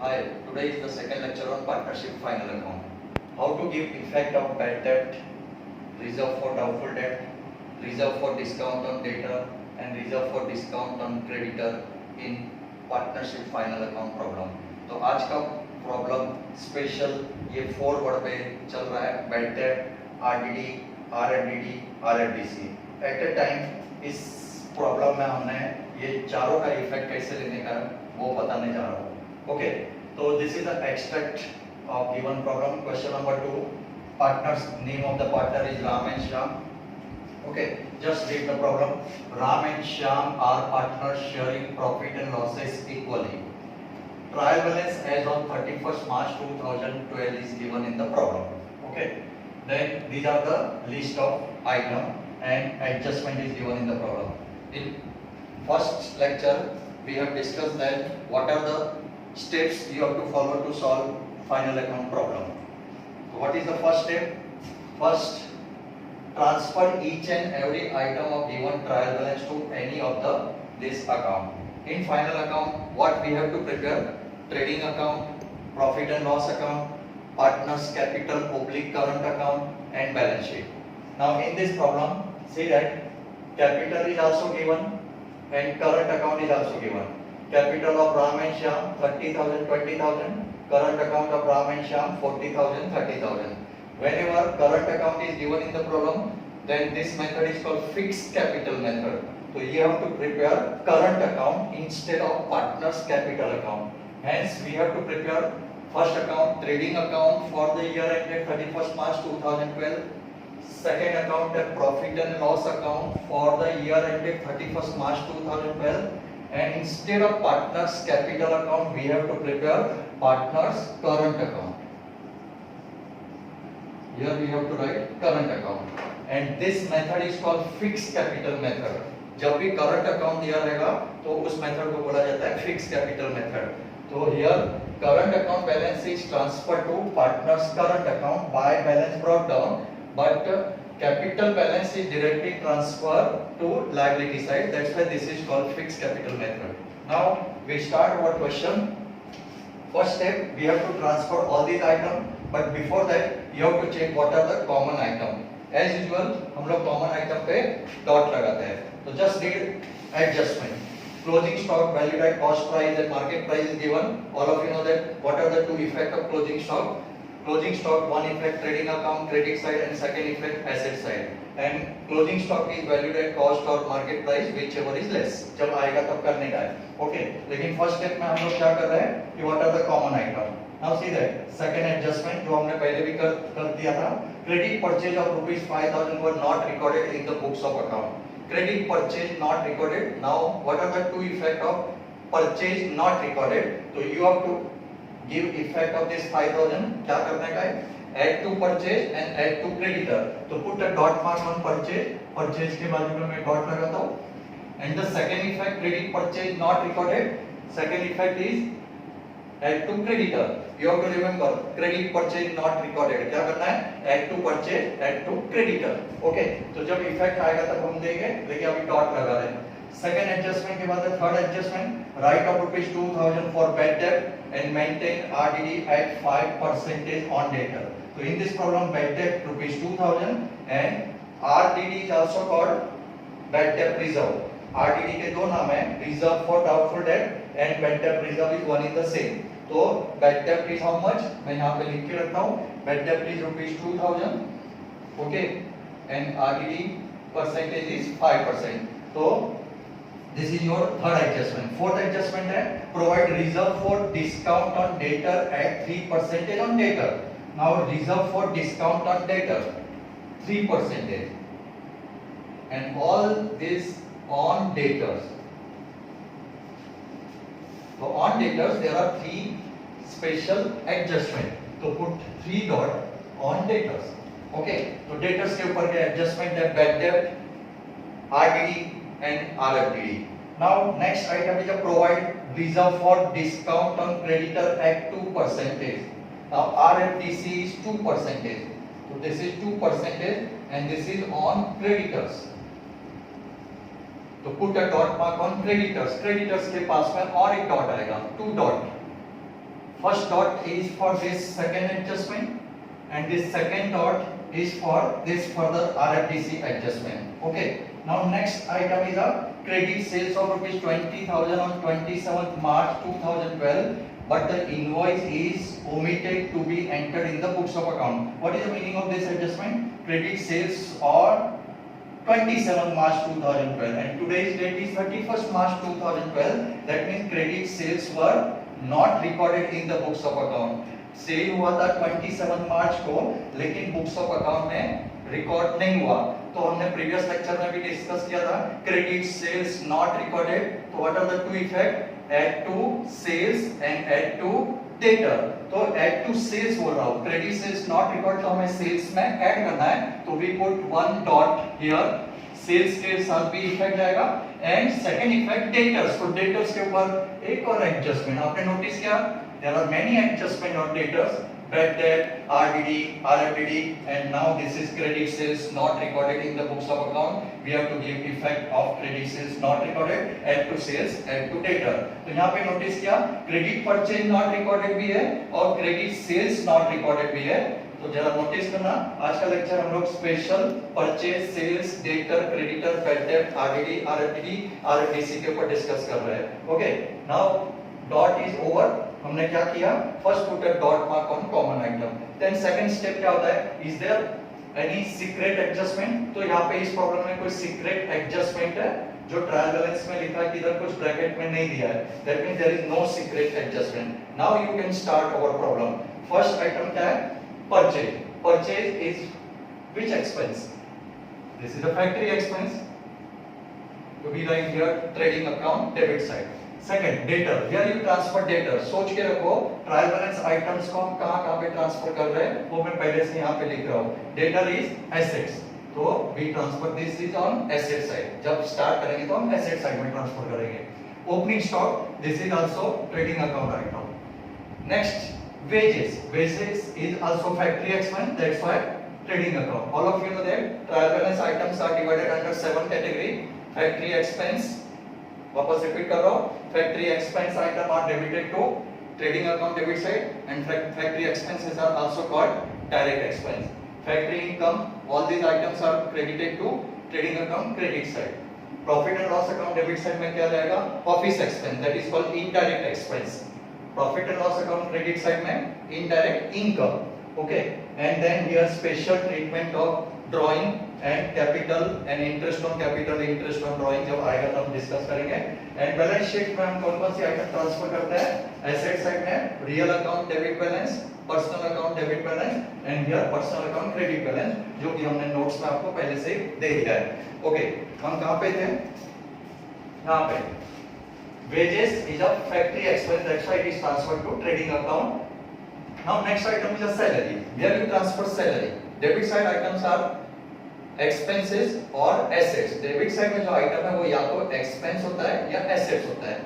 Hi, today is the second lecture on partnership final account. How to give effect of bad debt, reserve for doubtful debt, reserve for discount on debtor and reserve for discount on creditor in partnership final account problem. तो आज का problem special ये 4 word पे चल रहा है, bad date, RDD, RFDD, RFDC. At a time इस problem में हमने ये चारों का इफेक्ट कैसे लेने का वो बताने जा रहा हूँ. Okay, so this is the extract of given problem. Question number 2. Partners, name of the partner is Ram and Shyam. Okay, just read the problem. Ram and Shyam are partners sharing profit and losses equally. Trial balance as on 31st March 2012 is given in the problem. Okay, then these are the list of item and adjustment is given in the problem. In first lecture, we have discussed that what are the steps you have to follow to solve final account problem. So what is the first step? First, transfer each and every item of given trial balance to any of this account. In final account, what we have to prepare? Trading account, profit and loss account, partners capital oblique current account and balance sheet. Now in this problem, see that capital is also given and current account is also given. Capital of Ram and Shyam 30,000, 20,000. Current account of Ram and Shyam 40,000, 30,000. Whenever current account is given in the problem, then this method is called fixed capital method. So you have to prepare current account instead of partners capital account. Hence we have to prepare first account, trading account for the year ended 31st March 2012. Second account, a profit and loss account for the year ended 31st March 2012. And instead of partners capital account, we have to prepare partners current account. Here we have to write current account. And this method is called fixed capital method. जब भी current account दिया रहेगा तो उस method को बोला जाता है fixed capital method. तो here current account balance is transferred to partners current account by balance brought down, but capital balance is directly transferred to liability side. That's why this is called fixed capital method. Now we start our question. First step, we have to transfer all these items, but before that you have to check what are the common item. As usual हम लोग common item पे dot लगाते हैं. तो just read adjustment. Closing stock valued at cost price and market price is given. All of you know that what are the two effect of closing stock. Closing stock, one effect trading account credit side and second effect asset side. And closing stock is valued at cost or market price, whichever is less. जब आएगा तब करने का है. Okay. लेकिन first step में हम लोग क्या कर रहे हैं कि what are the common item. Now see that second adjustment जो हमने पहले भी कर दिया था. Credit purchase of rupees 5,000 were not recorded in the books of account. Credit purchase not recorded. Now what are the two effect of purchase not recorded? So you have to give effect of this 5,000. क्या करने का है? Add to purchase and add to creditor. तो put a dot mark on purchase. Purchase के बाजू में मैं dot लगाता हूँ. And the second effect, credit purchase not recorded. Second effect is add to creditor. You have to remember credit purchase not recorded. क्या करना है? Add to purchase, add to creditor. Okay. तो जब effect आएगा तब हम देंगे. लेकिन अभी dot लगा रहे हैं. Second adjustment के बाद third adjustment, write off rupees 2,000 for bad debt and maintain RDD at 5% on debtor. So in this problem, bad debt rupees 2,000 and RDD is also called bad debt reserve. RDD के दो नाम है, reserve for doubtful debt and bad debt reserve is one in the same. तो bad debt is how much? मैं यहाँ पे लिख के रखता हूँ. Bad debt is rupees 2,000. Okay, and RDD percentage is 5%. तो this is your third adjustment. Fourth adjustment है provide reserve for discount on debtor at 3% on debtor. Now reserve for discount on debtor 3%, and all this on debtors. So on debtors there are three special adjustment. So put 3 dot on debtors. Okay. So debtors के ऊपर के adjustment है bad debt, RDD and RFDD. Now next item is a provide reserve for discount on creditor at 2%. Now RFDC is 2%. So this is 2% and this is on creditors. तो put a dot mark on creditors. Creditors के पास में और एक dot आएगा, 2 dot first dot is for this second adjustment, and this second dot is for this further RFDC adjustment. Okay. Now next item is a credit sales of rupees 20,000 on 27th March 2012, but the invoice is omitted to be entered in the books of account. What is the meaning of this adjustment? Credit sales on 27th March 2012 and today's date is 31st March 2012. That means credit sales were not recorded in the books of account. Sale हुआ था 27 मार्च को, लेकिन books of account में record नहीं हुआ. तो हमने प्रीवियस लेक्चर में भी डिस्कस किया था क्रेडिट सेल्स नॉट रिकॉर्डेड. तो what are the two effect? Add to sales and add to debtor. तो ऐड टू सेल्स बोल रहा हूं, क्रेडिट सेल्स नॉट रिकॉर्ड, तो हमें सेल्स में ऐड करना है. तो we put one dot here, sales के साथ भी इफेक्ट जाएगा. And second effect debtors. तो डेटर्स के ऊपर एक और एडजस्टमेंट आपने नोटिस किया. There are many adjustment on debtors, bad debt, RDD, RFDD, and now this is credit sales not recorded in the books of account. We have to give effect of credit sales not recorded, add to sales, add to debtor. तो यहाँ पे notice किया credit purchase not recorded भी है और credit sales not recorded भी है. तो जरा नोटिस करना, आज का लेक्चर हम लोग special purchase, sales, debtor, creditor, bad debt, RDD, RFDD, RFDC के ऊपर डिस्कस कर रहे हैं. Okay, now dot is over. हमने क्या किया? First put a dot mark on common item. Then second step क्या होता है? Is there any secret adjustment? तो यहाँ पे इस प्रॉब्लम में कोई सीक्रेट एडजस्टमेंट है जो ट्रायल बैलेंस में लिखा है कि इधर कुछ ब्रैकेट में नहीं दिया है. That means there is no secret adjustment. Now you can start our problem. First item क्या है? Purchase. Purchase is which expense? This is the factory expense. to be write here trading account debit side. Second debtor, here you transfer debtor. सोच के रखो trial balance items को हम कहां पे transfer कर रहे हैं वो मैं पहले से यहां पे लिख रहा हूं. डेटर इज एसेट्स, तो we transfer this is on asset side. जब स्टार्ट करेंगे तो हम एसेट साइड में ट्रांसफर करेंगे. Opening stock, this is also trading account item. Next wages. Wages is also factory expense, that's why trading account. All of you know that trial balance items are divided under 7 category. Factory expense, वापस repeat कर रहा हूं, factory expense item are debited to trading account debit side and factory expenses are also called direct expense. Factory income, all these items are credited to trading account credit side. Profit and loss account debit side में क्या रहेगा? Office expense, that is called indirect expense. Profit and loss account credit side में indirect income. Okay, and then here special treatment of drawing and capital and interest on capital, interest on drawing जब आएगा तब discuss करेंगे. And balance sheet में हम कौन कौन सी item transfer करते हैं? एसेट साइड में real account debit balance, personal account debit balance and here personal account credit balance, जो कि हमने नोट्स में आपको पहले से ही दे दिया है. ओके, हम कहां पे थे? यहां पे wages is a factory expense, that's why it is transferred to trading account. Now next item is a salary. Here you transfer salary. Debit side items are expenses or assets. Debit side में जो item है वो या तो expense होता है या assets होता है.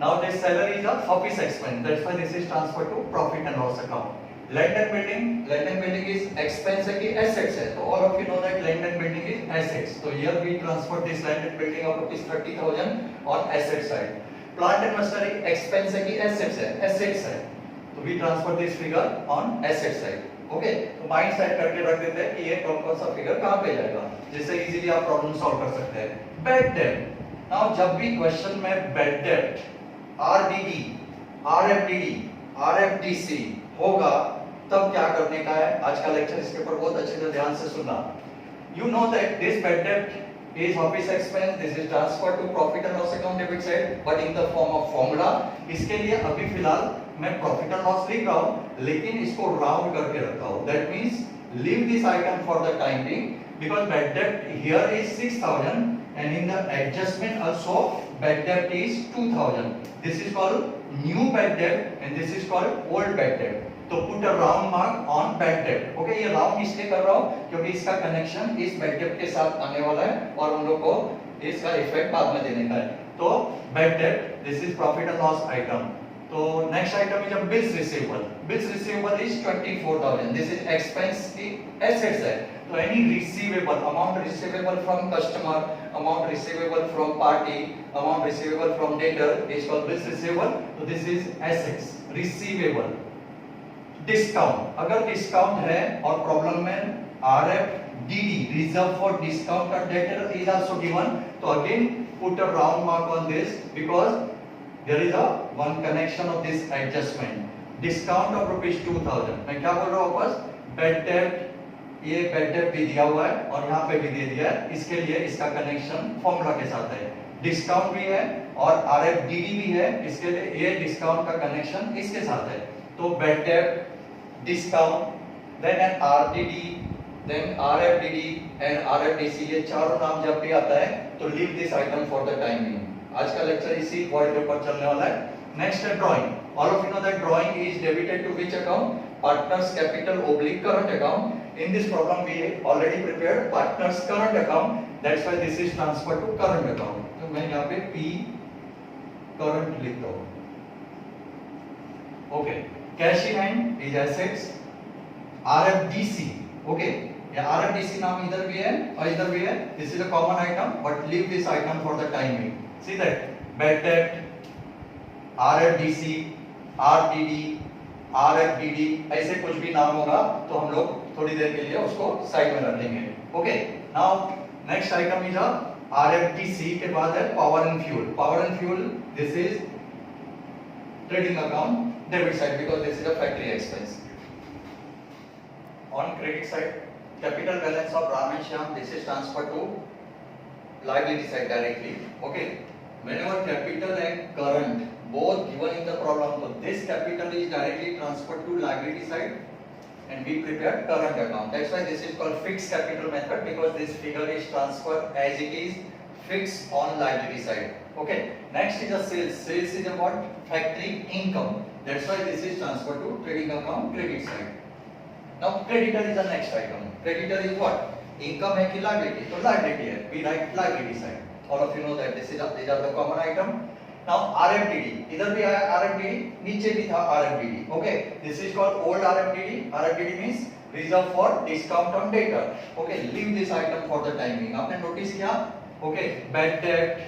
Now this salary is a office expense. That's why this is transferred to profit and loss account. Land and building. Land and building is expense है कि assets है. तो all of you know that land and building is assets. So here we transfer this land and building of rupees 30,000 on asset side. Plant and machinery expense है कि assets है, assets है. तो we transfer this figure on asset side. Okay, तो mind set करके रख देते हैं कि ये कौन कौन सा फिगर कहां पे जाएगा, जिससे इजीली आप प्रॉब्लम सॉल्व कर सकते हैं. Bad debt. नाउ जब भी क्वेश्चन में बैड डेट, आरडीडी, आरएफडीडी, आरएफडीसी होगा तब क्या करने का है? आज का लेक्चर इसके ऊपर बहुत अच्छे से ध्यान से सुनना. You know that this bad debt is office expense, this is transferred to profit and loss account debit side but in the form of formula. इसके लिए अभी फिलहाल मैं प्रॉफिट एंड लॉस लिख रहा हूं लेकिन इसको राउंड करके रखता हूं. That means leave this item for the time being because bad debt here is 6000 and in the adjustment also bad debt is 2000. This is called new bad debt and this is called old bad debt. तो put a round mark on bad debt. Okay, ये round इसलिए कर रहा हूं क्योंकि इसका connection इस bad debt के साथ आने वाला है और हम लोग को इसका इफेक्ट बाद में देने का है. तो bad debt, this is profit and loss item. तो next item is bills receivable. Bills receivable is 24,000. This is expense की एसेट्स है. तो any receivable, amount receivable from customer, amount receivable from party, amount receivable from debtor is called bills receivable. तो this is assets receivable. Discount, अगर discount है और problem में RFDD reserve for discount or debtor is also given, तो again put a round mark on this because there is a one connection of this adjustment. Discount of rupees 2000, मैं क्या बोल रहा हूँ वापस, bad debt, ये bad debt भी दिया हुआ है और यहाँ पे भी दे दिया है, इसके लिए इसका कनेक्शन फॉर्मूला के साथ है, डिस्काउंट भी है और RFDD भी है, इसके लिए ये डिस्काउंट का कनेक्शन इसके साथ है, तो bad debt, discount, then an RDD, then RFDD and RFDC, ये चारों नाम जब भी आता है तो leave this item for the time being. आज का लेक्चर इसी पॉइंट के ऊपर चलने वाला है. नेक्स्ट है drawing. All of you know that drawing is debited to which account? Partners capital oblique current account. In this problem we already prepared partners current account, that's why this is transferred to current account. तो मैं यहाँ पे P current लिखता हूँ. Okay. Cash in hand is assets. RFDC. Okay. या RFDC नाम इधर भी है और इधर भी है. This is a common item, but leave this item for the time being. See that bad debt, RFDC, RDD, RFDD, ऐसे कुछ भी नाम होगा तो हम लोग थोड़ी देर के लिए उसको साइड में रख देंगे. Okay. Now next item is RFDC के बाद है power and fuel. Power and fuel this is trading account debit side because this is a factory expense. On credit side, capital balance of Ram and Shyam, this is transferred to liability side directly. Okay. Whenever capital and current both given in the problem, so this capital is directly transferred to liability side and we prepare current account. That's why this is called fixed capital method because this figure is transferred as it is fixed on liability side. Okay. Next is a sales. Sales is a what? Factory income. That's why this is transferred to trading account credit side. Now creditor is the next item. Creditor is what? Income है कि liability? तो liability है. We write liability side. All of you know that these are the common item. Now RFDD, इधर भी आया RFDD, नीचे भी था RFDD. Okay, this is called old RFDD. RFDD means reserve for discount on debtor. Okay, leave this item for the time being. आपने notice किया? Okay, bad debt,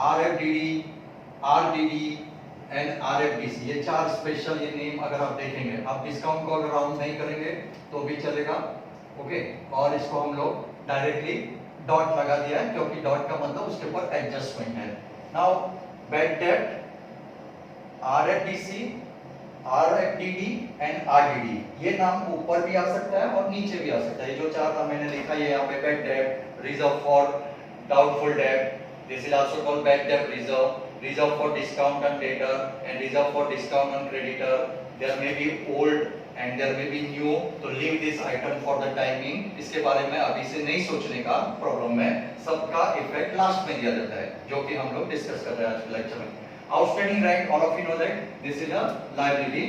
RFDD, RDD and RFDC, ये चार special ये name अगर आप देखेंगे, आप discount को अगर राउंड नहीं करेंगे तो भी चलेगा. ओके. और इसको हम लोग डायरेक्टली डॉट लगा दिया है क्योंकि डॉट का मतलब उसके ऊपर एडजस्टमेंट है. Now bad debt, RFDC, RFDD and RDD, ये नाम ऊपर भी आ सकता है और नीचे भी आ सकता है. जो चार नाम मैंने लिखा है यहाँ पे, bad debt, reserve for doubtful date, this is also called bad debt reserve, reserve for discount on debtor and reserve for discount on creditor. There may be old and there may be new, तो leave this item for the timing. इसके बारे में अभी से नहीं सोचने का problem में, सबका इफेक्ट लास्ट में दिया जाता है जो कि हम लोग डिस्कस कर रहे हैं आज के लेक्चर में. Outstanding rent, all of you know that this is a liability.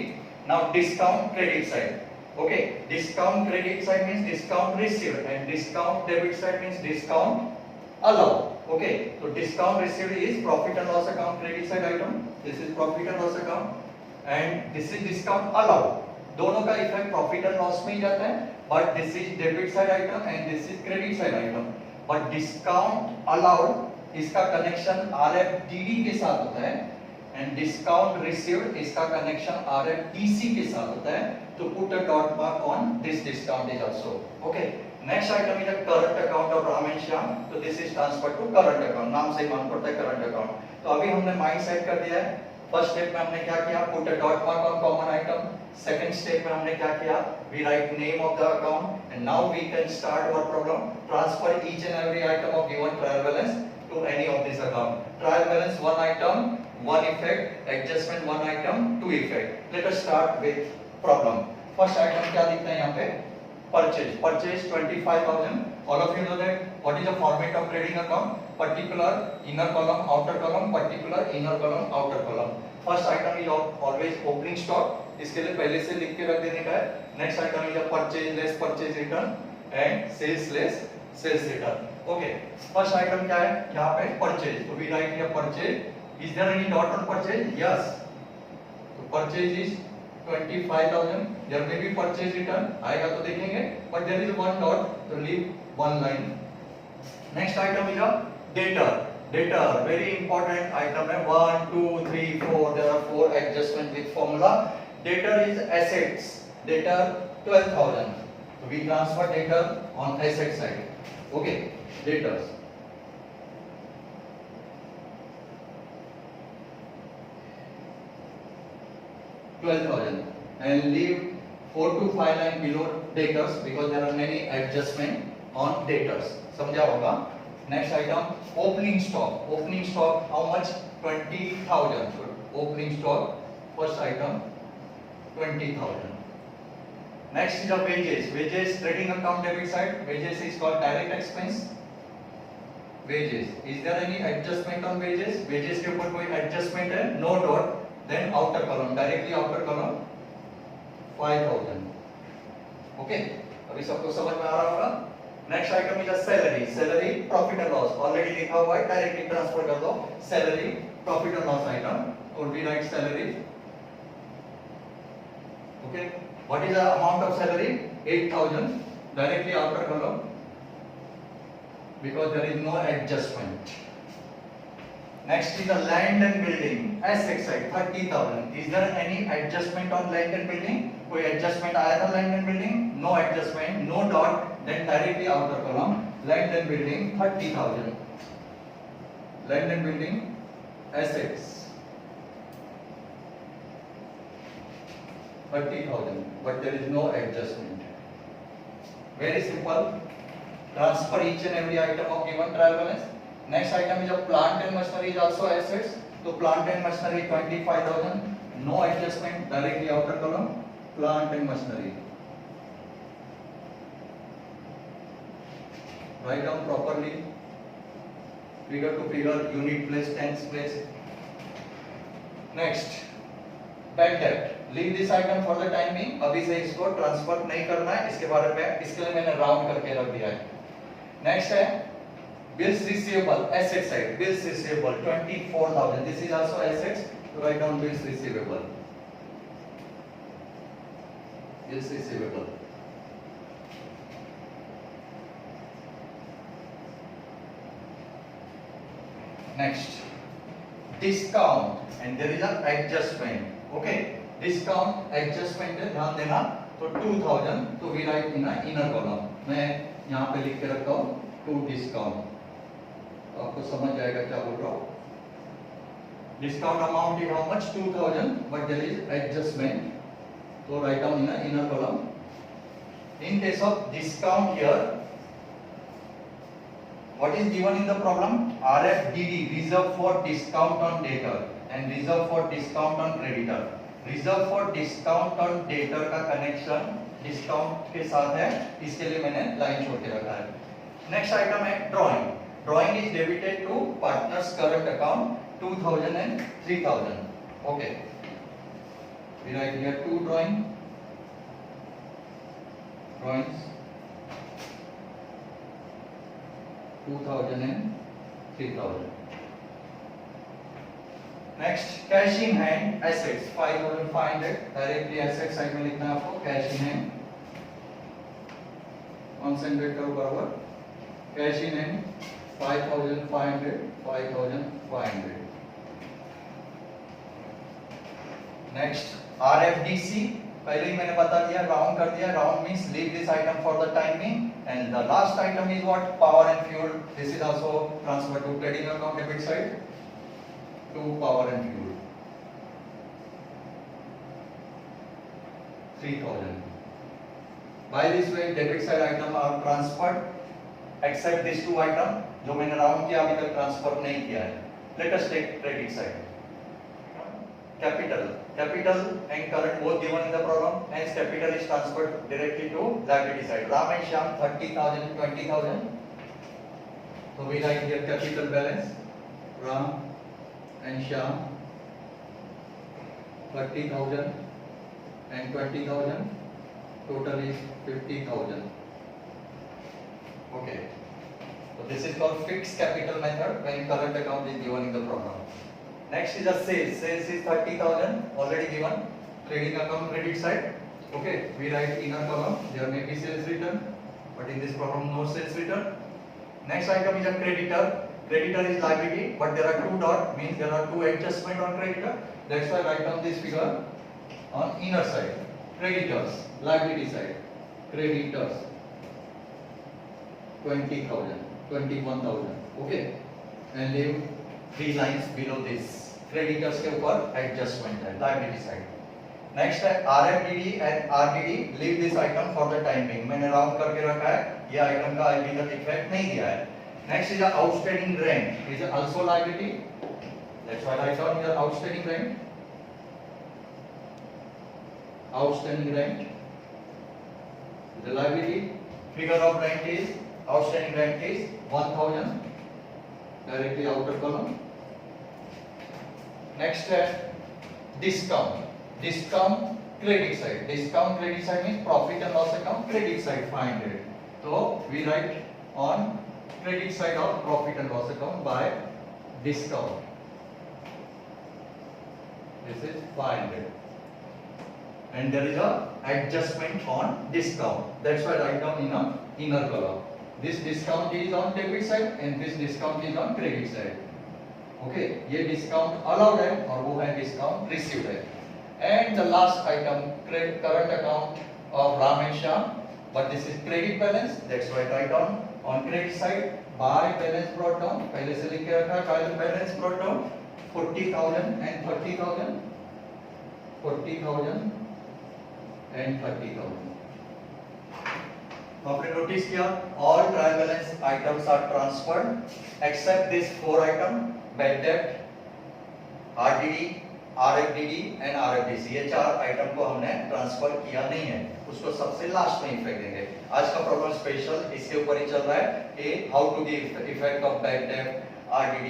Now discount credit side. Okay, discount credit side means discount received and discount debit side means discount allowed. Okay, so discount received is profit and loss account credit side item. This is profit and loss account and this is discount allowed. दोनों का effect profit and loss में ही जाता है, but this is debit side item and this is credit side item. But discount allowed इसका connection RFDD के साथ होता है and discount received इसका कनेक्शन RFDC के साथ होता है. तो put a dot mark on this discount is also. Okay. Next item is current account of Ram and Shyam, तो this is transfer to current account. नाम से ही मालूम पड़ता है करंट अकाउंट. तो अभी हमने माइंड सेट कर दिया है. फर्स्ट स्टेप में हमने क्या किया, put a dot mark on common item. Second step में हमने क्या किया, we write name of the account and now we can start our problem. Transfer each and every item of given trial balance to any of this account. Trial balance one item, one effect, adjustment one item, two effect. Let us start with problem. First item क्या दिखता है यहाँ पे, purchase 25,000. all of you know that what is the format of trading account, particular inner column outer column, particular inner column outer column. first item is always opening stock, इसके लिए पहले से लिख के रख देने का है. next item is purchase less purchase return and sales less sales return. okay, first item क्या है यहाँ पे, purchase. तो we write here purchase. is there any dot on purchase? yes. तो purchase is 25,000. there may be purchase return आएगा तो देखेंगे, but there is one dot, तो leave one line. next item is a debtor. debtor very important item है. 1 2 3 4 there are 4 adjustment with formula. Debtor is assets. Debtor 12,000. So we transfer debtor on asset side. Okay, debtors. $12,000 and leave 4 to 5 line below debtors because there are many adjustment on debtors. समझा होगा. Next item, opening stock. Opening stock how much? 20,000. So opening stock first item 20,000. Next is the wages. Wages trading account debit side. Wages is called direct expense. Wages. Is there any adjustment on wages? Wages के ऊपर कोई adjustment है? No dot. Then outer column. Directly outer column 5,000. Okay. अभी सबको समझ में आ रहा होगा? Next item is a salary. Salary profit and loss. Already लिखा हुआ है. Directly transfer कर दो. Salary profit and loss item. Or we write salary. Okay. What is the amount of salary? 8,000. Directly outer column. Because there is no adjustment. Next is the land and building. Asset side 30,000. Is there any adjustment on land and building? कोई adjustment आया था land and building? No adjustment. No dot. Then directly outer column. Land and building 30,000. Land and building assets 30,000. But there is no adjustment. Very simple. Transfer each and every item of given trial balance. Next item is a plant and machinery is also assets. So plant and machinery 25,000. No adjustment. Directly outer column. Plant and machinery. Write down properly. Figure to figure. Unit place, tens place. Next. Bad debt. Leave this item for the time being. अभी से इसको transfer नहीं करना है. इसके बारे में इसके लिए मैंने राउंड करके रख दिया है. Next है bills receivable, asset side. Bills receivable 24,000. This is also assets. So write down bills receivable. Bills receivable. Next, discount, and there is an adjustment. Okay, discount adjustment है, ध्यान देना. तो 2,000. तो we write in a inner column. मैं यहाँ पे लिख के रखता हूँ to discount. तो आपको समझ जाएगा क्या बोल रहा हूँ. Discount amount is how much? 2,000. But there is adjustment. So write down in a inner column. In case of discount here, what is given in the problem? RFDD, reserve for discount on debtor, and reserve for discount on creditor. Reserve for discount on debtor का connection discount के साथ है, इसके लिए मैंने line छोड़ के रखा है. Next item है drawing. Drawing is debited to partner's current account 2,000 and 3,000. Okay. We write here two drawings. 2,000 and 3,000. Next, cash in hand assets 5,500. Directly asset side में लिखना है आपको cash in hand. Concentrate करो बराबर. Cash in hand 5,500. 5,500. Next, RFDC. पहले ही मैंने बता दिया, राउंड कर दिया. Round means leave this item for the time being. And the last item is what? Power and fuel. This is also transferred to trading account debit side to power and fuel. 3,000. By this way, debit side item are transferred except these two item जो मैंने round किया अभी तक transfer नहीं किया है. Let us take credit side. Capital and current both given in the problem. Hence capital is transferred directly to liability side. Ram and Shyam 30,000, 20,000. So we write here capital balance. Ram and Shyam 30,000 and 20,000. Total is 50,000. Okay. So this is called fixed capital method when current account is given in the problem. Next is a sales. Sales is 30,000 already given. Trading account credit side. Okay, we write inner column. There may be sales return, but in this problem no sales return. Next item is a creditor. Creditor is liability, but there are two dot means there are two adjustment on creditor. That's why I write down this figure. on inner side, creditors, liability side, creditors 20,000, 21,000, okay, and leave 3 lines below this. creditors के ऊपर adjustment है liability side. Next है RFDD and RDD, leave this item for the time being, मैंने round करके रखा है, ये item का अभी तक इफेक्ट नहीं दिया है. Next is outstanding rent, is also liability, that's why write down here outstanding rent. Outstanding rent the liability, figure of rent is, outstanding rent is 1000, directly outer column. Next है discount, discount credit side, discount credit side means profit and loss account, credit side 500. So we write on credit side of profit and loss account by discount, this is 500. And there is a adjustment on discount, that's why I write down in a inner column. This discount is on debit side and this discount is on credit side. Okay, ये discount allowed है और वो है discount received है. And the last item, current account of Ram and Shyam, but this is credit balance, that's why I write down on credit side by balance brought down, पहले से लिख के रखा है balance brought down 40,000 and 30,000, 40,000 and 30,000. आपने notice किया all trial balance items are transferred except this 4 item, bad debt, RDD, RFDD and RFDC, ये 4 item को हमने ट्रांसफर किया नहीं है, उसको सबसे लास्ट में इफेक्ट देंगे. आज का प्रॉब्लम स्पेशल इसके ऊपर ही चल रहा है कि how to give effect of bad debt, RDD,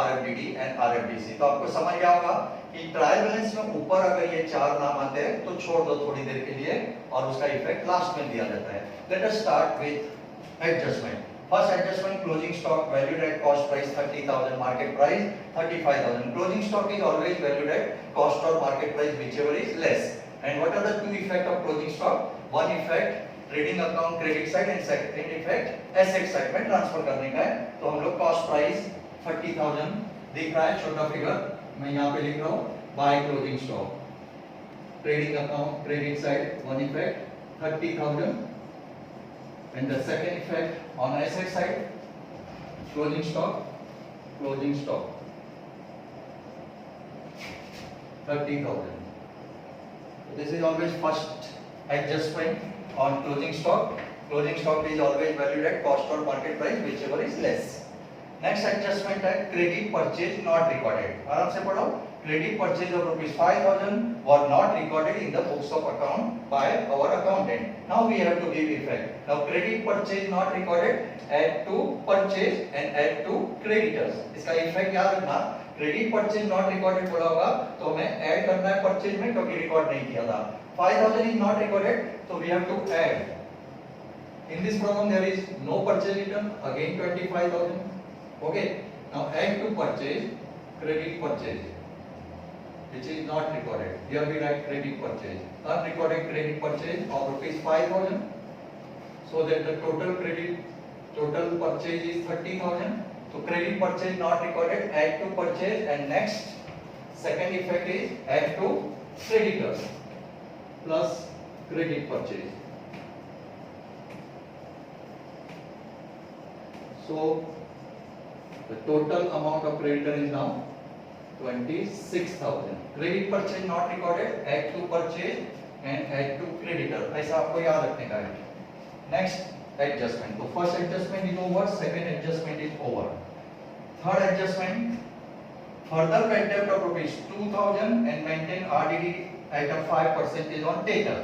RFDD and RFDC. तो आपको समझ गया होगा कि ट्रायल बैलेंस में ऊपर अगर ये 4 नाम आते हैं तो छोड़ दो थोड़ी देर के लिए और उसका इफेक्ट लास्ट में दिया जाता है. Let us start with adjustment. First adjustment, closing stock valued at cost price 30,000, market price 35,000. Closing stock is always valued at cost और market price whichever is less. And what are the two effect of closing stock? One effect trading account credit side and second effect asset side में transfer करने का है. तो हम लोग cost price 30,000 दिख रहा है छोटा फिगर, मैं यहाँ पे लिख रहा हूँ by closing stock, trading account credit side one effect 30,000 and the second effect on asset side closing stock 30,000. So this is always first adjustment on closing stock. Closing stock is always valued at cost or market price whichever is less. Next adjustment है credit purchase not recorded. आराम से पढ़ो. Credit purchase of rupees 5,000 were not recorded in the books of account by our accountant. Now we have to give effect. Now credit purchase not recorded, add to purchase and add to creditors. इसका effect याद रखना. Credit purchase not recorded बोला होगा तो हमें add करना है purchase में क्योंकि record नहीं किया था. 5,000 is not recorded, so we have to add. In this problem there is no purchase return, again 25,000. Okay. Now add to purchase credit purchase, which is not recorded. Here we write credit purchase. Unrecorded credit purchase of rupees 5,000. So that the total purchase is 30,000. So credit purchase not recorded, add to purchase, and next second effect is add to creditors plus credit purchase. So the total amount of creditor is now 26,000. Credit purchase not recorded, add to purchase and add to creditor. ऐसा आपको याद रखने का है. Next adjustment. तो first adjustment is over, second adjustment is over. Third adjustment, further bad debt of rupees 2,000 and maintain RDD at a 5% on debtor.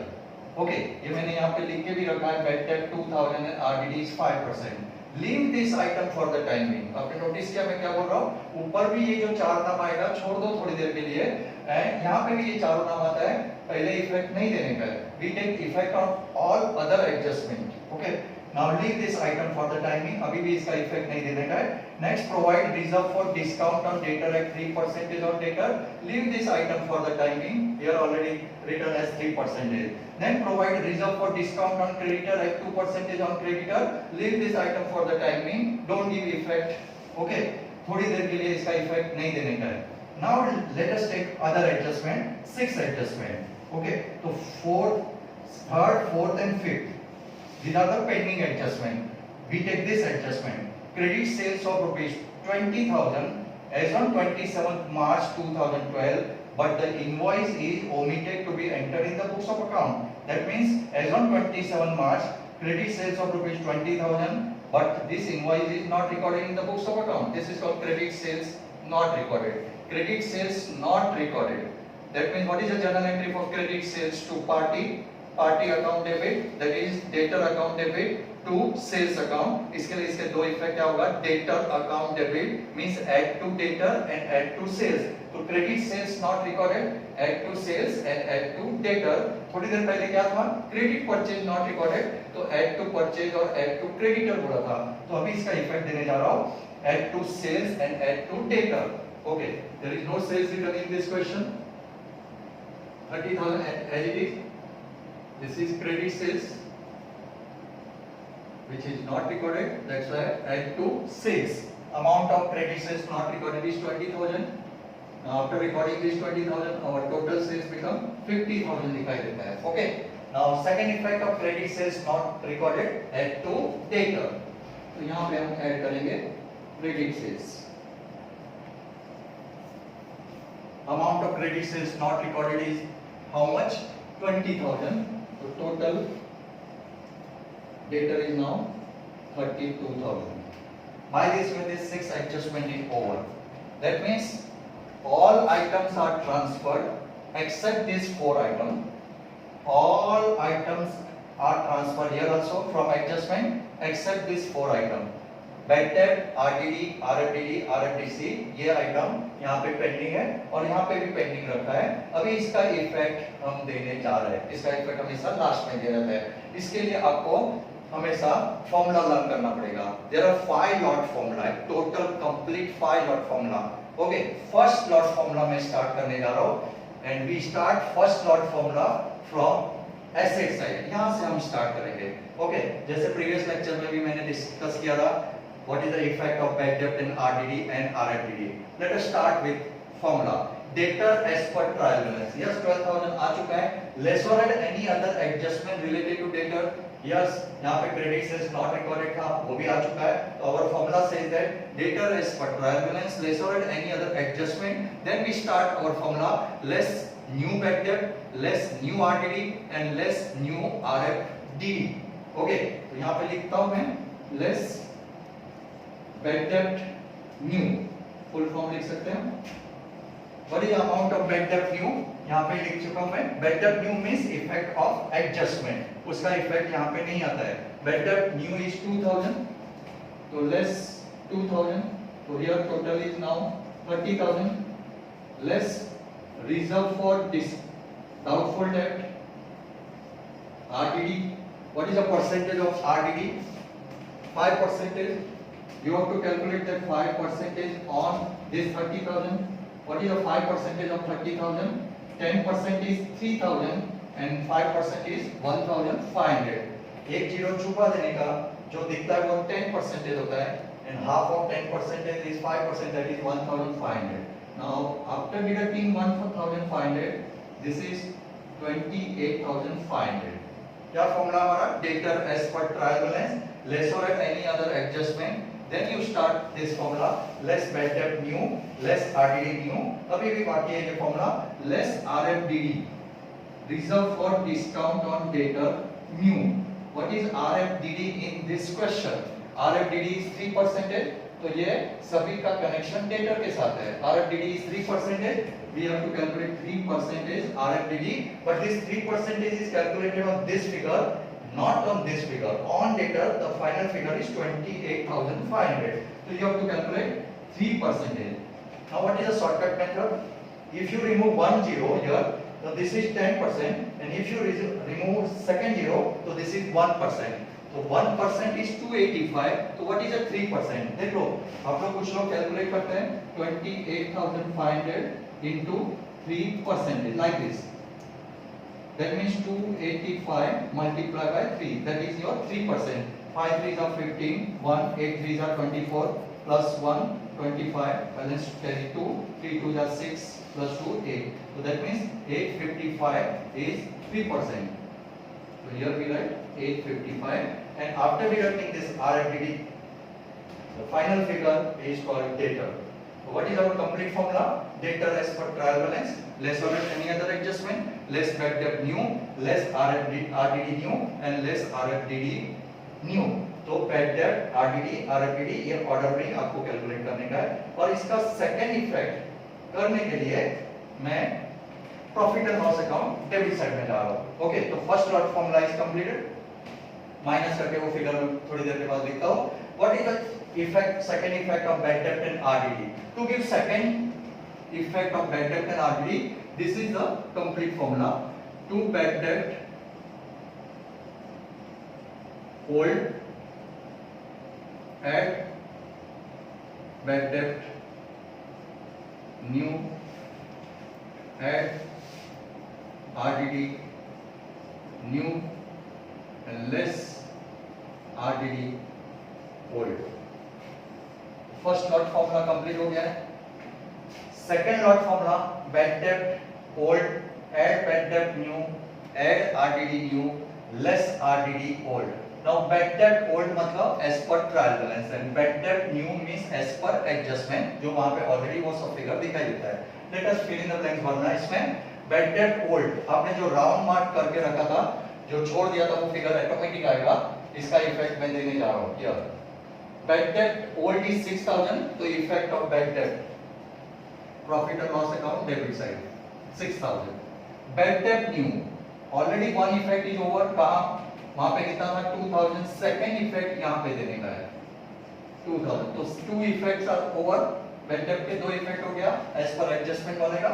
Okay, ये मैंने यहाँ पे लिख के भी रखा है bad debt 2,000 and RDD is 5%. Leave this item for the time being. आपने नोटिस किया मैं क्या बोल रहा हूँ? ऊपर भी ये जो 4 नाम आएगा छोड़ दो थोड़ी देर के लिए. एंड यहाँ पे भी ये 4 नाम आता है, पहले इफेक्ट नहीं देने का है. We take effect on all other adjustment. Okay. Now leave this item for the time being. अभी भी इसका इफेक्ट नहीं देने का है. Next, provide reserve for discount on debtor at 3% on debtor. Leave this item for the time being. Here already written as 3%. Then provide reserve for discount on creditor at 2% on creditor. Leave this item for the time being. Don't give effect. Okay. थोड़ी देर के लिए इसका effect नहीं देने का है. Now let us take other adjustment, 6 adjustment. Okay, so fourth, third, fourth and fifth, these are the pending adjustment. We take this adjustment. Credit sales of rupees 20,000 as on 27th March 2012, but the invoice is omitted to be entered in the books of account. That means as on 27 March, credit sales of rupees 20,000, but this invoice is not recorded in the books of account. This is called credit sales not recorded. Credit sales not recorded. That means what is the journal entry for credit sales to party? Party account debit, that is debtor account debit to sales account. इसके लिए इसके दो effect क्या होगा? Debtor account debit means add to debtor and add to sales. तो credit sales not recorded, add to sales and add to debtor. थोड़ी देर पहले क्या था? Credit purchase not recorded, तो add to purchase और add to creditor बोला था. तो अभी इसका इफेक्ट देने जा रहा हूँ. Add to sales and add to debtor. Okay, there is no sales written in this question. 30,000 as it is. This is credit sales, which is not recorded. That's why add to sales. Amount of credit sales not recorded is 20,000. Now after recording this 20,000, our total sales become 50,000 दिखाई देता है. Okay. Now second effect of credit sales not recorded, add to debtor. तो यहाँ पे हम add करेंगे credit sales. Amount of credit sales not recorded is how much? 20,000. So total debtor is now 32,000. By this way, this 6 adjustment is over. That means all items are transferred except this 4 item. All items are transferred here also from adjustment except this 4 item. Bad debt, RDD, RFDD, RFDC, ये item यहाँ पे pending है और यहाँ पे भी pending रखा है. अभी इसका इफेक्ट हम देने जा रहे हैं. इसका इफेक्ट हमेशा लास्ट में देना है. इसके लिए आपको हमेशा फॉर्मूला लर्न करना पड़ेगा. There are 5 lot formula, total complete 5 lot formula. Okay, first lot formula मैं स्टार्ट करने जा रहा हूँ and we start first lot formula from asset side. यहाँ से हम स्टार्ट करेंगे. Okay, जैसे प्रीवियस लेक्चर में भी मैंने डिस्कस किया था. What is the effect of bad debt in RDD and RFDD? Let us start with formula. Debtor as per trial balance. Yes, 12,000 आ चुका है. Less or any other adjustment related to debtor. Yes, यहाँ पे credit sales not recorded था, वो भी आ चुका है. तो our formula says that debtor as per trial balance, less or any other adjustment. Then we start our formula. Less new bad debt, less new RDD and less new RFDD. Okay, तो यहाँ पे लिखता हूँ मैं less bad debt new, full form लिख सकते हैं. What is the amount of bad debt new? यहाँ पे लिख चुका हूँ मैं. Bad debt new means effect of adjustment. उसका इफेक्ट यहाँ पे नहीं आता है. Bad debt new is 2,000, तो less 2,000, तो here total is now 30,000. Less reserve for doubtful debt, RDD. What is the percentage of RDD? 5%. You have to calculate that 5% on this 30,000. What is the 5% of 30,000? 10% is 3,000 and 5% is 1,500. एक zero छुपा देने का जो दिखता है वो 10% होता है and half of 10% is 5%, that is 1,500. Now after deducting 1,500, this is 28,500. क्या फॉर्मूला हमारा? Debtor as per trial balance, less or any other adjustment. Then you start this formula, less bad debt new, less RDD new. अभी भी बाकी है ये formula, less RFDD, reserve for discount on debtor new. What is RFDD in this question? RFDD is 3%. तो ये सभी का connection debtor के साथ है. RFDD is 3%. We have to calculate 3% RFDD, but this 3% is calculated on this figure. Not on this figure. On debtor, the final figure is 28,500. So you have to calculate 3%. Now what is the shortcut method? If you remove one zero here, so this is 10%, and if you remove second zero, so this is 1%. So 1% is 285. So what is the 3%? देखो, आप लोग कुछ लोग calculate करते हैं 28,500 into 3% like this. That means 285 multiplied by 3. That is your 3%. 5 3s are 15. 1 8 3s are 24. Plus 1 25, balance carry 2, 3 2 are 6 plus 2 8. So that means 855 is 3%. So here we write 855, and after deducting this RFDD, the final figure is called debtor. So what is our complete formula? Debtor as per trial balance, less or any other adjustment, less bad debt new, less RDD new, and less RFDD new. तो bad date RDD आरएफडीडी ये order में आपको calculate करने का है, और इसका second effect करने के लिए मैं profit and loss account debit side में जा रहा हूं. ओके, तो first lot formula is completed. Minus करके वो फिगर में थोड़ी देर के बाद लिखता हूं. What is the effect, second effect of bad debt and RDD? To give second effect of bad debt and RDD, this is the complete formula. To bad debt old, add bad debt new, add RDD new, and less RDD old. First lot formula complete हो गया है. Second lot formula bad debt old, add bad debt new, add RDD new, less RDD old. Now bad debt old मतलब as per trial balance, and bad debt new means as per adjustment, जो वहाँ पे already वो सब figure दिखाई देता है. Let us fill in the blanks भरना है इसमें. Bad debt old आपने जो राउंड मार्क करके रखा था, जो छोड़ दिया था, वो फिगर ऑटोमेटिक आएगा. इसका इफेक्ट मैं देने जा रहा हूँ. Here bad debt old is 6000, तो effect of bad debt profit and loss account debit side 6000. Bad debt new already one effect is over. कहाँ? वहां पे कितना था? 2000. सेकंड इफेक्ट यहां पे देने का है 2000. तो two effects are over. Bad debt के दो इफेक्ट हो गया एज पर एडजस्टमेंट बनेगा.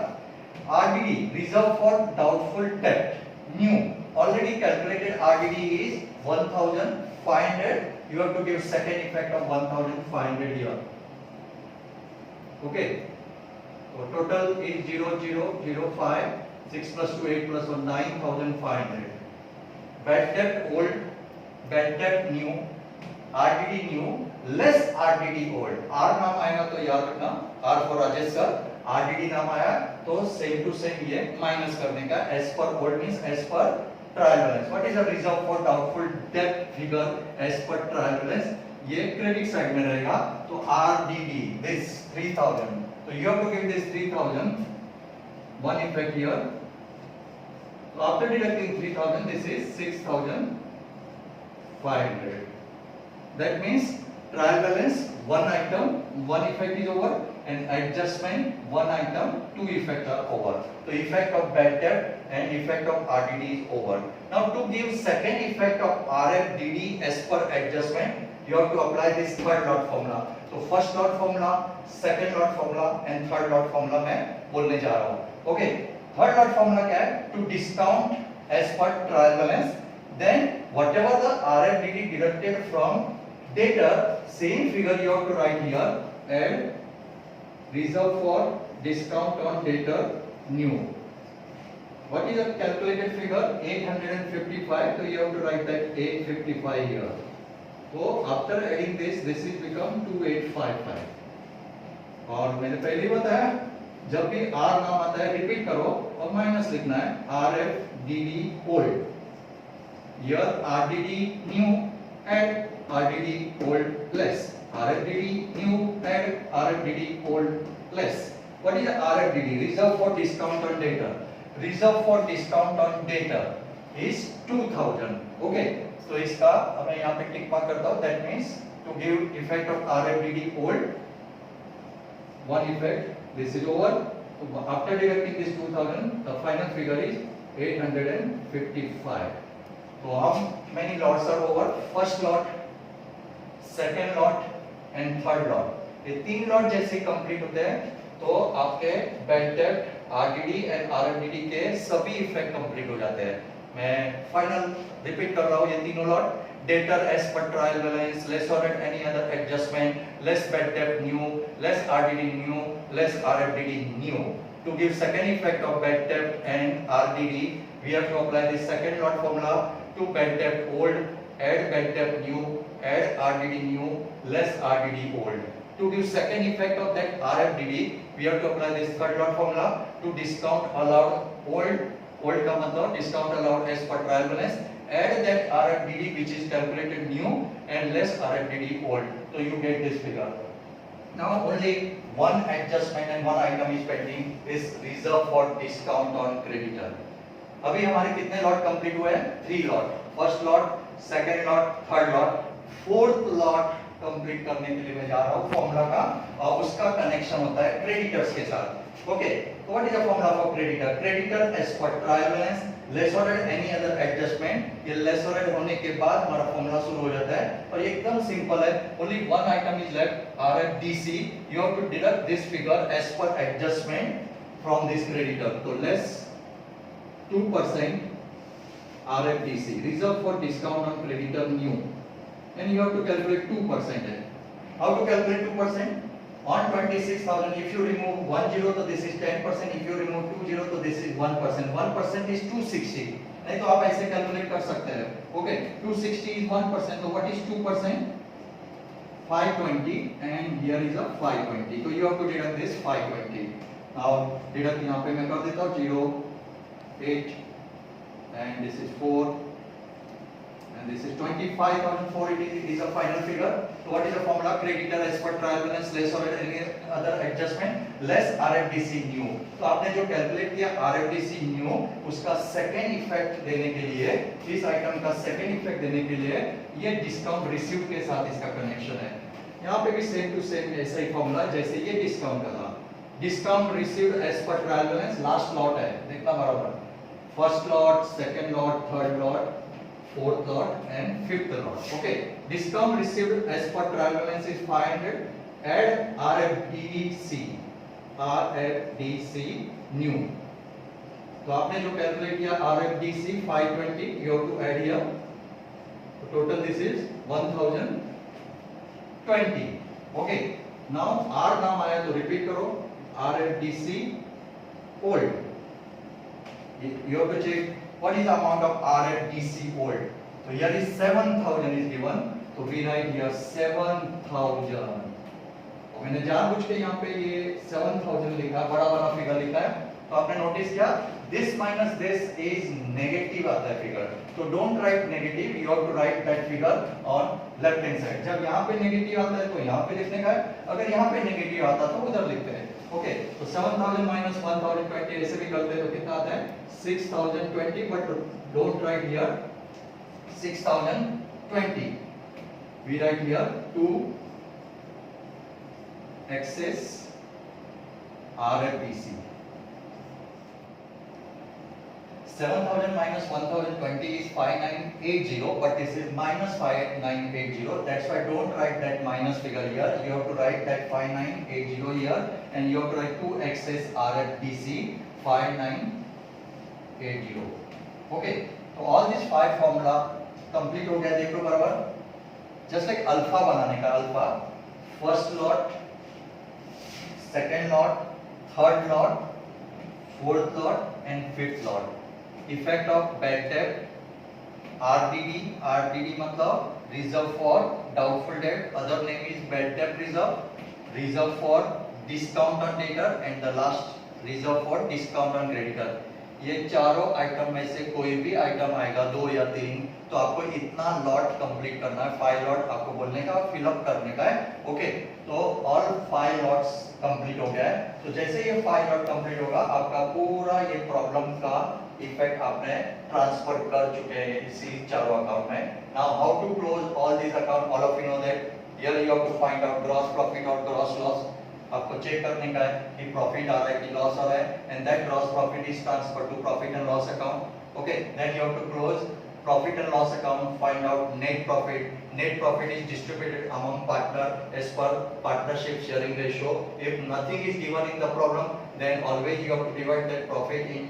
RDD reserve for doubtful debt new, already calculated RDD is 1500. You have to give second effect of 1500 here. Okay, तो total is 0005. 6 plus 2 8 plus 1 9500. Bad debt old, bad debt new, RDD new, less RDD old. R नाम आएगा तो याद रखना, R for Rajesh sir. RDD नाम आया तो same to same ये माइनस करने का. As per old means as per trial balance. What is the reserve for doubtful debt figure as per trial balance? ये क्रेडिट साइड में रहेगा. तो RDD this 3000. So you have to give this 3000. One effect here. So after deducting 3000, this is 6500. That means trial balance one item, one effect is over, and adjustment one item, two effects are over. So effect of bad debt and effect of RDD is over. Now to give second effect of RFDD as per adjustment, you have to apply this third lot formula. So first lot formula, second lot formula, and third lot formula मैं बोलने जा रहा हूँ. Okay. Third lot formula क्या है? To discount as per trial balance, then whatever the RFDD deducted from debtor, same figure you have to write here, and reserve for discount on debtor new. What is the calculated figure? 855. तो you have to write that 855 here. तो after adding this is become 2855. और मैंने पहले ही बताया, जब भी are नाम आता है रिपीट करो और माइनस लिखना है. Are F D D old, here R D D new and R D D old less. Are F D D new and are F D D old less. What is are F D D? Reserve for discount on debtor. Reserve for discount on debtor is 2000. Okay, तो इसका अब मैं यहाँ पे टिक मार्क करता हूँ. That means to give effect of R F D D old, one effect, this is over. So after deducting this 2000, the final figure is 855. So how many lots are over? First lot, second lot and third lot. ये तीन lot जैसे complete होते हैं तो आपके bad date, RDD and आरएफडीडी के सभी effect complete हो जाते हैं. मैं फाइनल रिपीट कर रहा हूँ ये तीनों lot. Debtor as per trial balance, less or any other adjustment, less bad debt new, less RDD new, less RFDD new. To give second effect of bad debt and RDD, we have to apply the second lot formula. To bad debt old, add bad debt new, add RDD new, less RDD old. To give second effect of that RFDD, we have to apply this third lot formula to discount allowed old का मतलब discount allowed as per trial balance. Add that RFDD which is calculated new and less RFDD old. So you get this figure. Now only one adjustment and one item is pending is reserve for discount on creditor. अभी हमारे कितने lot complete हुए हैं? 3 lot. First lot, second lot, third lot, fourth lot complete करने के लिए मैं जा रहा हूं फॉर्मूला का, और उसका कनेक्शन होता है क्रेडिटर्स के साथ. ओके, तो what is the formula for creditor? Creditor as per trial balance less और एनी अदर एडजस्टमेंट. ये लेस और होने के बाद हमारा फॉर्मूला शुरू हो जाता है और ये एकदम सिंपल है. Only one item is left, RFDC. You have to deduct this figure as per adjustment from this creditor. तो less 2% RFDC, reserve for discount on creditor new, and you have to calculate 2%. How to calculate 2%? On 26,000, if you remove 1 zero, so this is 10%. If you remove 2 zero, so this is 1%. 1% is 260. नहीं तो आप ऐसे calculate कर सकते हैं. Okay, 260 is 1%. So what is 2%? 520, and here is a 520. So you have to deduct this 520. Now deduct यहाँ पे मैं कर देता हूँ 0, 8, and this is 4, and this is 25,480 is a final figure. So what is the formula? Creditor as per trial balance less or any other adjustment less RFDC new. तो आपने जो calculate किया RFDC new, उसका second effect देने के लिए, इस item का सेकेंड इफेक्ट देने के लिए ये डिस्काउंट रिसीव के साथ इसका कनेक्शन है. यहाँ पे भी सेम टू सेम ऐसा ही फॉर्मूला जैसे ये डिस्काउंट का था. Discount received as per trial balance, last lot है, देखना बराबर. First lot, second lot, third lot, fourth lot and fifth lot. Okay, discount received as per trial balance is 500. Add RFDC new. तो आपने जो calculate किया RFDC 520, you have to add here. Total this is 1020. Okay, now R नाम आया तो repeat करो. RFDC old. You have to check what is the amount of RFDC old. So here is 7,000 is given. So we write here 7,000. तो मैंने जानबूझ के यहाँ पे ये 7,000 लिखा, बड़ा वाला फिगर लिखा है. तो आपने नोटिस किया this minus this is negative आता है figure. So don't write negative. You have to write that figure on left hand side. जब यहाँ पे नेगेटिव आता है तो यहाँ पे लिखने का है. अगर यहाँ पे नेगेटिव आता तो उधर लिखते हैं. ओके, तो 7,000 minus 1,020 ऐसे भी करते हैं तो कितना आता है? 6,020. But don't write here 6,020. We write here 2 excess RFDC. 7,000 minus 1,020 is 5,980, but this is minus 5,980. That's why don't write that minus figure here. You have to write that 5,980 here, and you have to write 2 excess RFDC 5,980. Okay, so all these 5 formula complete हो गया. देख लो बराबर. Just like alpha बनाने का, alpha first lot, second lot, third lot, fourth lot and fifth lot. Effect of bad debt, RDD मतलब reserve for doubtful date, other name is bad debt reserve for discount on debtor, and the last reserve for discount on creditor. ये चारों item में से कोई भी item आएगा 2 या 3, तो आपको इतना लॉट कंप्लीट करना है. 5 लॉट आपको बोलने का और फिलअप करने का है. ओके, तो ऑल 5 लॉट्स कंप्लीट हो गया है. तो जैसे ये 5 लॉट कंप्लीट होगा, आपका पूरा ये प्रॉब्लम का इफेक्ट आपने ट्रांसफर कर चुके हैं इसी चारों अकाउंट में. Now how to close all this account? All of you know that here you have to find out gross profit और ग्रॉस लॉस. आपको चेक करने का है कि प्रॉफिट आ रहा है कि लॉस आ रहा है, and that gross profit is transfer to profit and loss account. Okay, then you have to close profit and loss account, find out net profit. Net profit is distributed among partner as per partnership sharing ratio. If nothing is given in the problem, then always you have to divide that profit in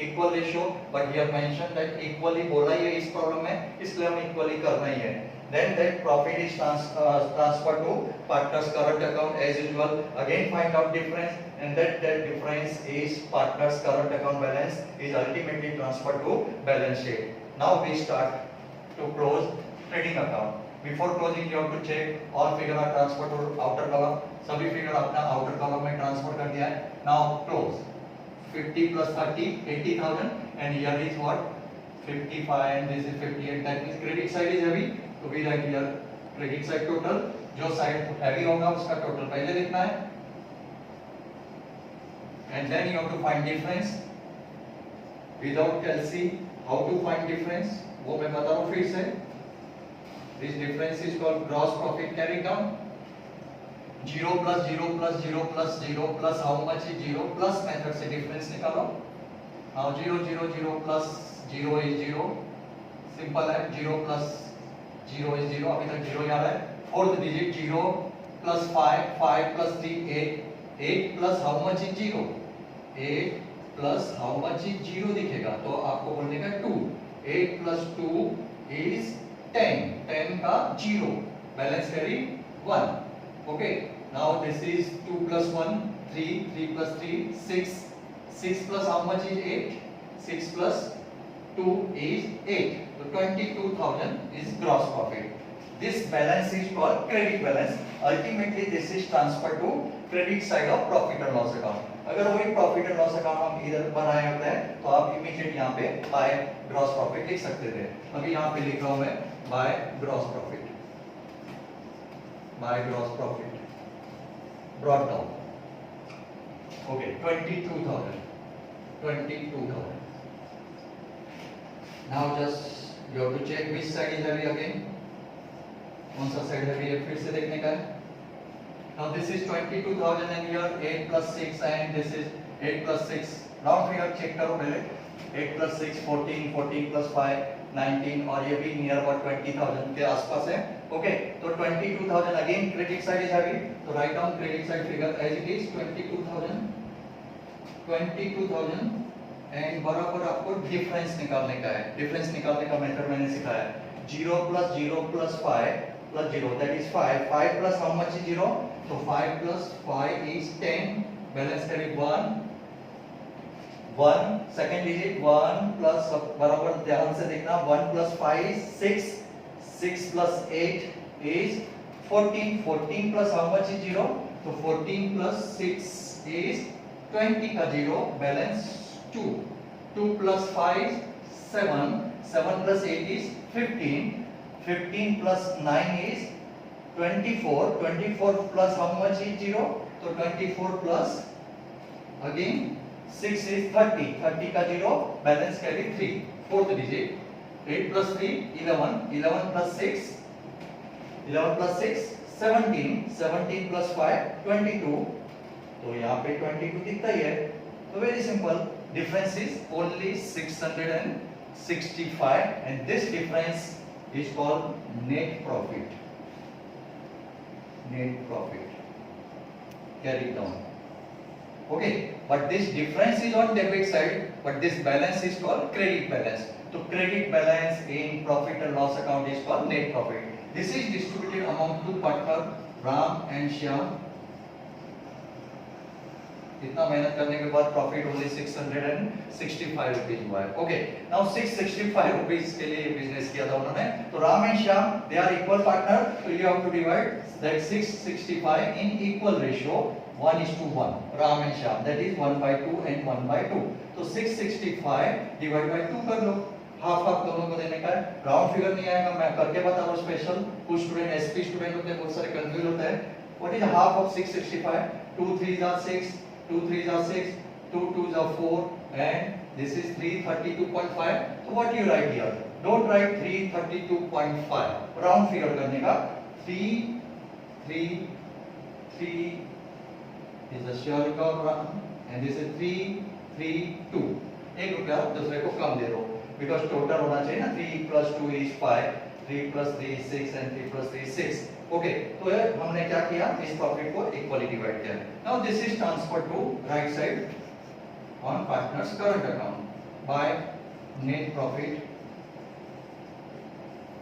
equal ratio. But here mentioned that equally बोला ही है इस problem में, इसलिए हम equally करना ही है. Then that profit is transferred to partner's current account as usual. Again find out difference, and that difference is partner's current account balance is ultimately transferred to balance sheet. Now we start to close trading account. Before closing you have to check all figure are transfer to outer column, सभी figure अपना outer column में transfer कर दिया है। Now close 50 plus 30 80,000 and here is what 55 and this is 58, that means credit side is heavy, तो we write here credit side total, जो side heavy होगा उसका टोटल पहले लिखना है and then you have to find difference without LC. How to find difference वो मैं बता रहा हूँ फिर से। This difference is called gross profit carried down. 0 plus 0 plus 0 plus 0 plus how much is 0 plus method से डिफरेंस निकालो। now 0 0 0 plus 0 is 0, simple है। 0 plus 0 is 0, अभी तक 0 ही आ रहा है। Fourth digit 0 plus 5 5 plus 3 8 8 plus how much is 0 8 plus how much is 0 दिखेगा तो आपको बोलने का 2, 8 plus 2 is 10, 10 का 0, balance carry 1। Okay, now this is 2 plus 1 3, 3 plus 3 6, 6 plus how much is 8, 6 plus 2 is 8, so 22,000 is gross profit. This balance is called credit balance. Ultimately this is transferred to credit side of profit and loss account. अगर वही profit and loss account हम इधर बनाए होते हैं तो आप immediate यहाँ पे बाय ग्रॉस प्रॉफिट लिख सकते थे। अभी यहाँ पे लिख रहा हूँ मैं by gross profit, by gross profit brought down. Okay, 22,000. 22,000. Now just you have to check which side is heavy again. कौन सा साइड हेवी है फिर से देखने का है। Now this is 22,000 and here 8 plus 6 and this is 8 plus 6. Round figure check करो पहले। 8 plus 6 14, 14 plus 5 19 और ये भी नियर अबाउट 20,000 के आसपास है। ओके, तो 22,000 again credit side is heavy, तो write down credit side figure as it is 22,000 and बराबर आपको डिफरेंस निकालने का है। डिफरेंस निकालने का मेथड मैंने सिखाया है। 0 plus 0 plus 5 plus 0 that is 5, 5 plus how much is 0, so 5 plus 5 is 10, balance करें 1 सेकंड डिजिट 1 प्लस बराबर ध्यान से देखना 1 plus 5 is 6, 6 plus 8 is 14, 14 plus how much is 0, तो 14 plus 6 is 20 का 0, balance 2, 2 plus 5 7, 7 plus 8 is 15, 15 plus 9 is 24, 24 plus how much is 0, तो 24 plus again 6 is 30, 30 का 0, balance carry 3, fourth digit 8 plus 3 11, 11 plus 6 11 plus 6 17, 17 plus 5 22, तो यहाँ पे 22 दिखता ही है। तो very simple, difference is only 665 and this difference is called net profit. Net profit carried down. Okay, but this difference is on debit side, but this balance is called credit balance. So credit balance in profit and loss account is called net profit. This is distributed among two partners, Ram and Shyam. इतना मेहनत करने के बाद profit only 665 rupees हुआ है। Okay, now 665 rupees के लिए business किया था उन्होंने। तो Ram and Shyam they are equal partner, तो you have to divide that 665 in equal ratio 1:1। Ram and Shyam that is 1/2 and 1/2। तो 665 डिवाइड बाय 2 कर लो, हाफ हाफ दोनों को देने का है। राउंड फिगर नहीं आएगा, मैं करके बता रहा हूं स्पेशल। कुछ स्टूडेंट एसपी स्टूडेंट होते हैं, बहुत सारे कंफ्यूज होते हैं। What is half of 665? 2 3s are 6, 2 3s are 6, 2 2s are 4 and this is 332.5. so what you write here? Don't write 332.5, round figure करने का 3 3 3 is the shell curve and this is 3 3 2। एक रुपया दूसरे को कम दे दो because total होना चाहिए ना। 3 plus 2 is 5, 3 plus 3 is 6 and 3 plus 3 is 6। Okay, तो हमने क्या किया, इस प्रॉफिट को इक्वली डिवाइड किया। Now this is transferred to right side on partners current account by net profit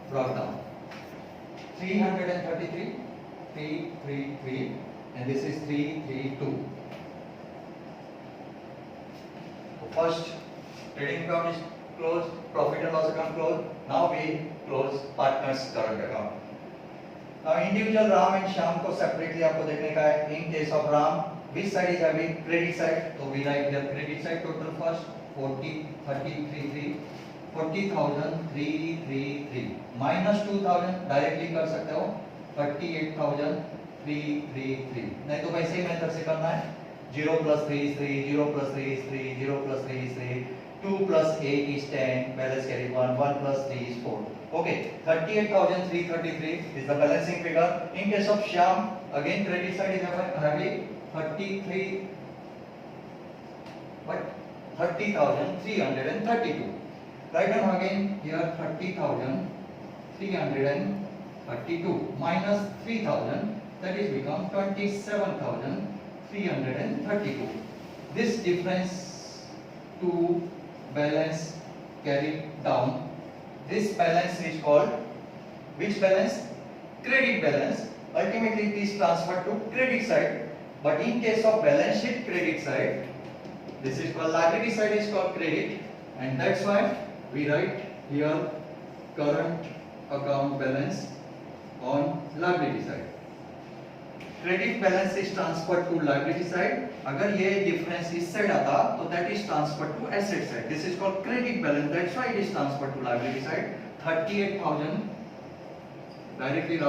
brought down 333 333 and this is 332। First trading account is closed, profit and loss account closed, now we close partners current account। Now individual Ram and Shyam को separately आपको देखने का है. In case of Ram, which side is having credit side? So we write here credit side total first 40,333 minus 2,000 directly कर सकते हो 38,333. नहीं तो वैसे ही मेथड से करना है. 0 plus 3 is 3, 0 plus 3 is 3, 0 plus 3 is 3, 2 plus 8 is 10, balance carry 1, 1 plus 3 is 4. Okay, 38,333 is the balancing figure. In case of Shyam, again credit side is having 30,332. Write down again here 30,332 minus 3,000, that is become 27,332. This difference to balance carried down. This balance is called which balance? Credit balance. Ultimately it is transferred to credit side. But in case of balance sheet credit side, this is called liability side is called credit, and that's why we write here current account balance on liability side. Credit balance is transferred to liability side. अगर ये difference इस side आता तो that is transferred to asset side. This is called credit balance. That's why it is transferred to liability side. 38,000 directly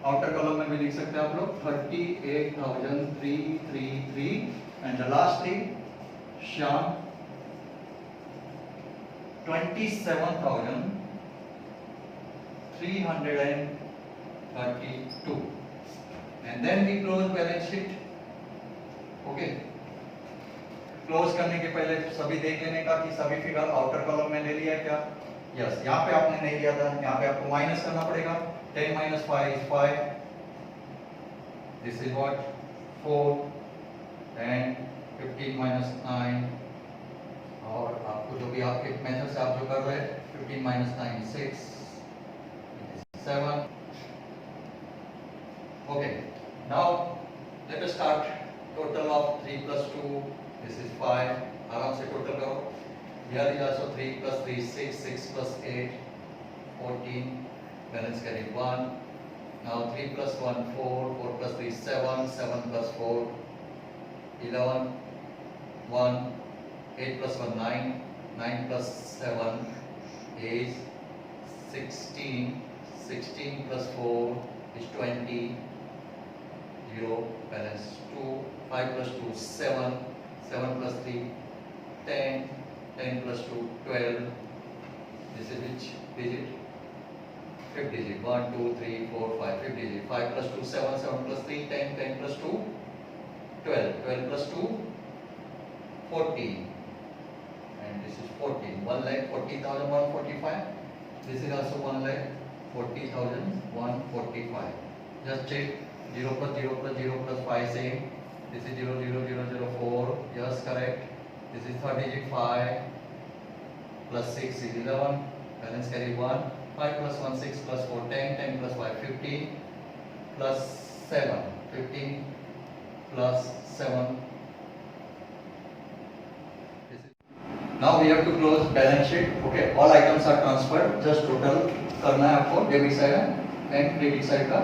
outer column में भी लिख सकते हैं आप लोग 38,333 and the last thing Shyam 27,332 and then we close balance sheet. Okay, close करने के पहले सभी देख लेने का कि सभी फिगर आउटर कॉलम में ले लिया है क्या. यस, यहाँ पे आपने नहीं लिया था, यहाँ पे आपको माइनस करना पड़ेगा. 10 minus 5 is 5. This is what 4 and 15 minus 9. और आपको जो भी आपके मेथड से आप जो कर रहे हैं 15 minus 9 is 6. 7. Okay. Now let us start. Total of 3 plus 2. This is 5. आराम से टोटल करो. Here is also 3 plus 3 6. 6 plus 8 14. Balance carry 1. Now 3 plus 1 4. 4 plus 3 7. 7 plus 4 11. 1. 8 plus 1 9. 9 plus 7 is 16. 16 plus 4 is 20. 0. Balance 2. 5 plus 2 7. 7 plus 3 10. 10 plus 2 12. This is which digit? Fifth digit. 1 2 3 4 5. Fifth digit. 5 plus 2 7. 7 plus 3 10. 10 plus 2 12. 12 plus 2 14. And this is 14. 1,40,145. This is also 1,40,145. Just check. 0 plus 0 plus 0 plus 5 same. This is 0 0 0 0 4. Yes, correct. This is third digit 5 plus 6 is 11. Balance carry 1. 5 plus 1 6 plus 4 10. 10 plus 5 15 plus 7 15 plus 7. Now we have to close balance sheet. Okay, all items are transferred. Just total करना है आपको debit side and credit side का.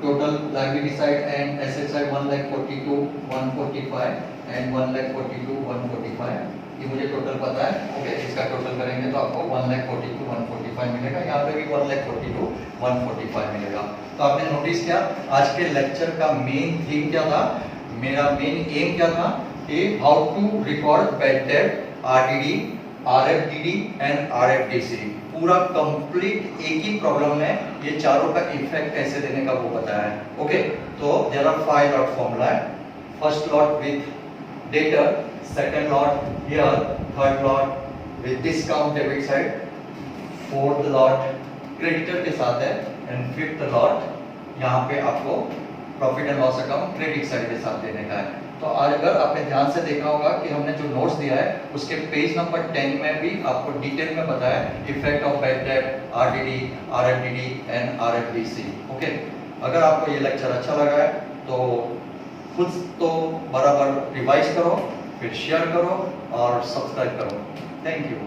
Total liability side and asset side 1,42,145 and 1,42,145. ये मुझे total पता है. Okay, इसका total करेंगे तो आपको 1,42,145 मिलेगा. यहाँ पे भी 1,42,145 मिलेगा. तो आपने नोटिस किया आज के लेक्चर का मेन थीम क्या था. मेरा मेन एम क्या था कि how to record bad debt, RDD, RFDD and RFDC. पूरा कंप्लीट एक ही प्रॉब्लम में ये चारों का इफेक्ट कैसे देने का वो बताया है. ओके, तो देयर आर 5 लॉट फॉर्मूला है. First lot with debtor, second lot here, third lot with discount debit side, fourth lot creditor के साथ है एंड फिफ्थ लॉट यहाँ पे आपको profit and loss account credit side के साथ देने का है. तो आज अगर आपने ध्यान से देखा होगा कि हमने जो नोट्स दिया है उसके पेज नंबर 10 में भी आपको डिटेल में बताया effect of bad debt, RDD, RFDD and RFDC. Okay, अगर आपको ये लेक्चर अच्छा लगा है तो खुद तो बराबर रिवाइज करो, फिर शेयर करो और सब्सक्राइब करो. Thank you.